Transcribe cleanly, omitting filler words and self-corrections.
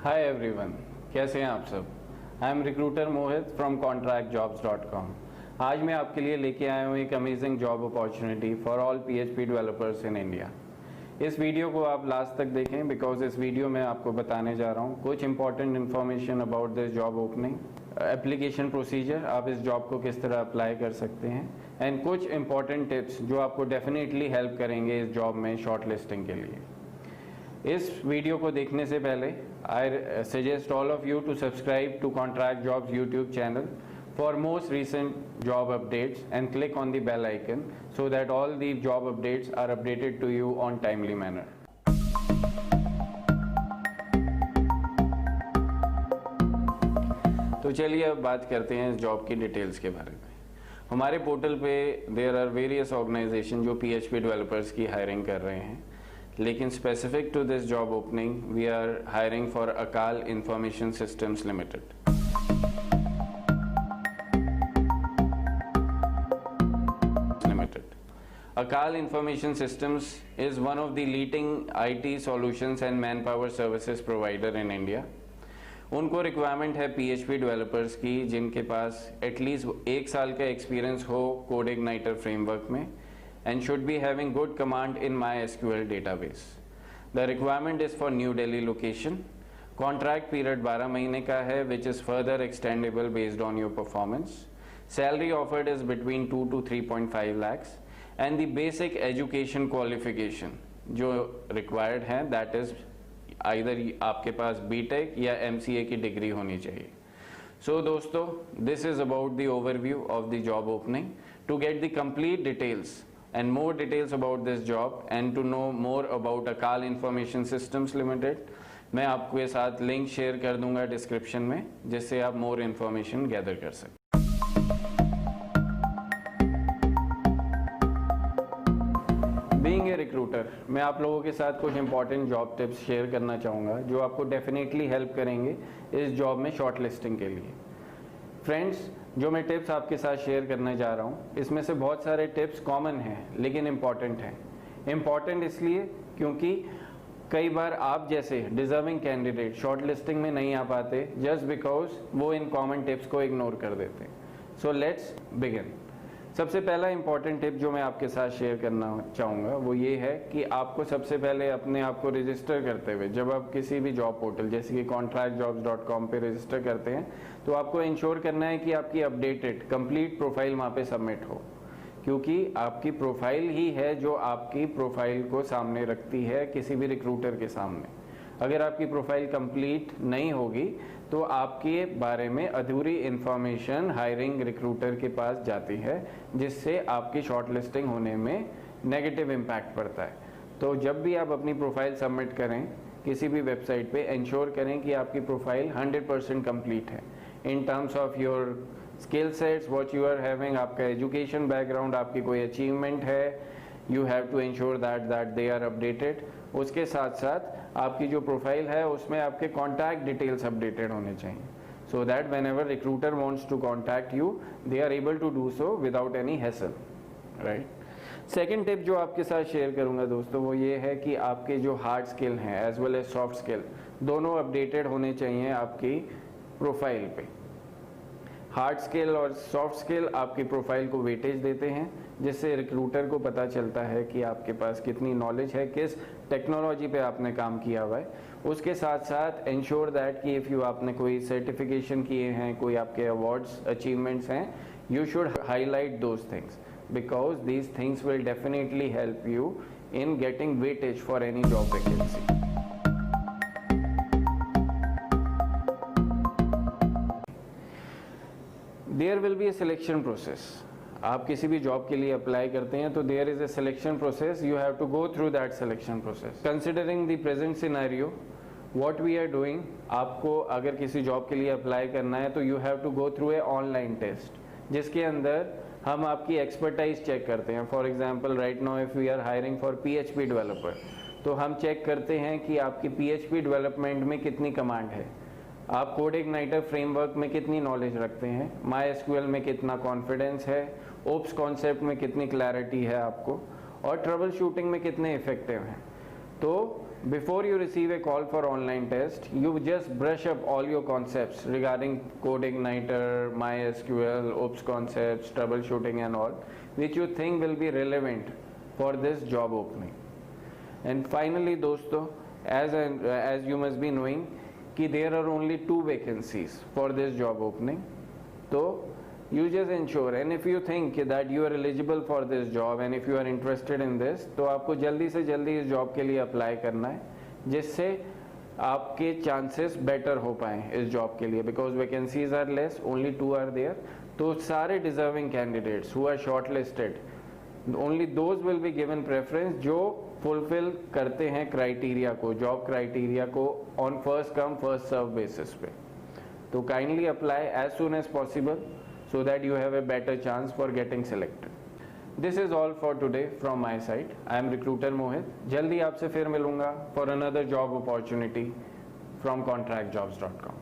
Hi everyone, कैसे हैं आप सब। I am recruiter Mohit from contractjobs.com। आज मैं आपके लिए लेके आया हूँ एक amazing job opportunity for all PHP developers in India. इस वीडियो को आप लास्ट तक देखें बिकॉज इस वीडियो में आपको बताने जा रहा हूँ कुछ important information about this job opening, application procedure, आप इस जॉब को किस तरह अप्लाई कर सकते हैं, एंड कुछ इंपॉर्टेंट टिप्स जो आपको डेफिनेटली हेल्प करेंगे इस जॉब में शॉर्ट लिस्टिंग के लिए। इस वीडियो को देखने से पहले I suggest all of you to subscribe to contract jobs YouTube channel for most recent job updates and click on the bell icon so that all the job updates are updated to you on timely manner. तो चलिए अब बात करते हैं इस job की details के बारे में। हमारे पोर्टल पे देयर आर वेरियस ऑर्गेनाइजेशन जो PHP डेवलपर्स की हायरिंग कर रहे हैं, लेकिन specific to this job opening we are hiring for Akal information systems limited. Akal Information Systems is one of the leading IT solutions and manpower services provider in India. उनको requirement है PHP developers की जिनके पास at least 1 साल का experience हो CodeIgniter framework में and should be having good command in MySQL database. The requirement is for New Delhi location. Contract period 12 महीने का है which is further extendable based on your performance. Salary offered is between 2 to 3.5 lakhs. And the basic education qualification जो required है that is either आपके पास BTech या MCA की डिग्री होनी चाहिए। सो दोस्तों, this is about the overview of the job opening. To get the complete details and more details about this job and to know more about Akal information systems Limited, मैं आपके साथ link share कर दूंगा description में जिससे आप more information gather कर सकते। बीइंग ए रिक्रूटर, मैं आप लोगों के साथ कुछ इंपॉर्टेंट जॉब टिप्स शेयर करना चाहूँगा जो आपको डेफिनेटली हेल्प करेंगे इस जॉब में शॉर्ट लिस्टिंग के लिए। फ्रेंड्स, जो मैं टिप्स आपके साथ शेयर करने जा रहा हूँ इसमें से बहुत सारे टिप्स कॉमन हैं लेकिन इम्पॉर्टेंट हैं। इम्पॉर्टेंट इसलिए क्योंकि कई बार आप जैसे डिजर्विंग कैंडिडेट शॉर्ट लिस्टिंग में नहीं आ पाते जस्ट बिकॉज वो इन कॉमन टिप्स को इग्नोर कर देते हैं। So let's begin. सबसे पहला इंपॉर्टेंट टिप जो मैं आपके साथ शेयर करना चाहूँगा वो ये है कि आपको सबसे पहले अपने आप को रजिस्टर करते हुए जब आप किसी भी जॉब पोर्टल जैसे कि contractjobs.com पे रजिस्टर करते हैं तो आपको इंश्योर करना है कि आपकी अपडेटेड कंप्लीट प्रोफाइल वहाँ पे सबमिट हो, क्योंकि आपकी प्रोफाइल ही है जो आपकी प्रोफाइल को सामने रखती है किसी भी रिक्रूटर के सामने। अगर आपकी प्रोफाइल कंप्लीट नहीं होगी तो आपके बारे में अधूरी इंफॉर्मेशन हायरिंग रिक्रूटर के पास जाती है जिससे आपकी शॉर्ट लिस्टिंग होने में नेगेटिव इम्पैक्ट पड़ता है। तो जब भी आप अपनी प्रोफाइल सबमिट करें किसी भी वेबसाइट पे इंश्योर करें कि आपकी प्रोफाइल 100% कंप्लीट है in terms of your skill sets, what you are having, आपका एजुकेशन बैकग्राउंड, आपकी कोई अचीवमेंट है, you have to ensure that they are updated. उसके साथ साथ आपकी जो प्रोफाइल है उसमें आपके कॉन्टैक्ट डिटेल्स अपडेटेड होने चाहिए so that whenever recruiter wants to contact you they are able to do so without any hassle, right. Second tip जो आपके साथ शेयर करूंगा दोस्तों वो ये है कि आपके जो हार्ड स्किल हैं as well as soft skill दोनों अपडेटेड होने चाहिए आपकी प्रोफाइल पे। हार्ड स्किल और सॉफ्ट स्किल आपकी प्रोफाइल को वेटेज देते हैं जिससे रिक्रूटर को पता चलता है कि आपके पास कितनी नॉलेज है, किस टेक्नोलॉजी पे आपने काम किया हुआ है। उसके साथ साथ इंश्योर दैट कि इफ़ यू आपने कोई सर्टिफिकेशन किए हैं, कोई आपके अवार्ड्स अचीवमेंट्स हैं, you should highlight those things because these things will definitely help you in getting weightage for any job vacancy. There will be a selection process. आप किसी भी जॉब के लिए अप्लाई करते हैं तो there is a selection process, you have to go through that selection process. Considering the present scenario what we are doing, आपको अगर किसी जॉब के लिए अप्लाई करना है तो you have to go through a online test जिसके अंदर हम आपकी एक्सपर्टाइज चेक करते हैं। For example right now if we are hiring for PHP developer तो हम चेक करते हैं कि आपकी PHP डेवलपमेंट में कितनी कमांड है, आप CodeIgniter फ्रेमवर्क में कितनी नॉलेज रखते हैं, MySQL में कितना कॉन्फिडेंस है, ओप्स कॉन्सेप्ट में कितनी क्लैरिटी है आपको, और ट्रबल शूटिंग में कितने इफेक्टिव हैं। तो before you receive a call for online test, you just brush up all your concepts regarding CodeIgniter, MySQL, OOPS concepts, troubleshooting and all, which you think will be relevant for this job opening. And finally दोस्तों, as you must be knowing कि there are only 2 vacancies for this job opening. So you just ensure, and if you think that you are eligible for this job and if you are interested in this, तो आपको जल्दी से जल्दी इस job के लिए apply करना है, जिससे आपके चांसेस बेटर हो पाएँ इस जॉब के लिए, because vacancies are less, only 2 are there. तो सारे deserving candidates who are short listed, only those will be given preference जो फुलफिल करते हैं क्राइटेरिया को, जॉब क्राइटेरिया को on first come first serve basis पे. तो kindly apply as soon as possible so that you have a better chance for getting selected. This is all for today from my side. I am recruiter Mohit. जल्दी आपसे फिर मिलूंगा for another job opportunity from contractjobs.com.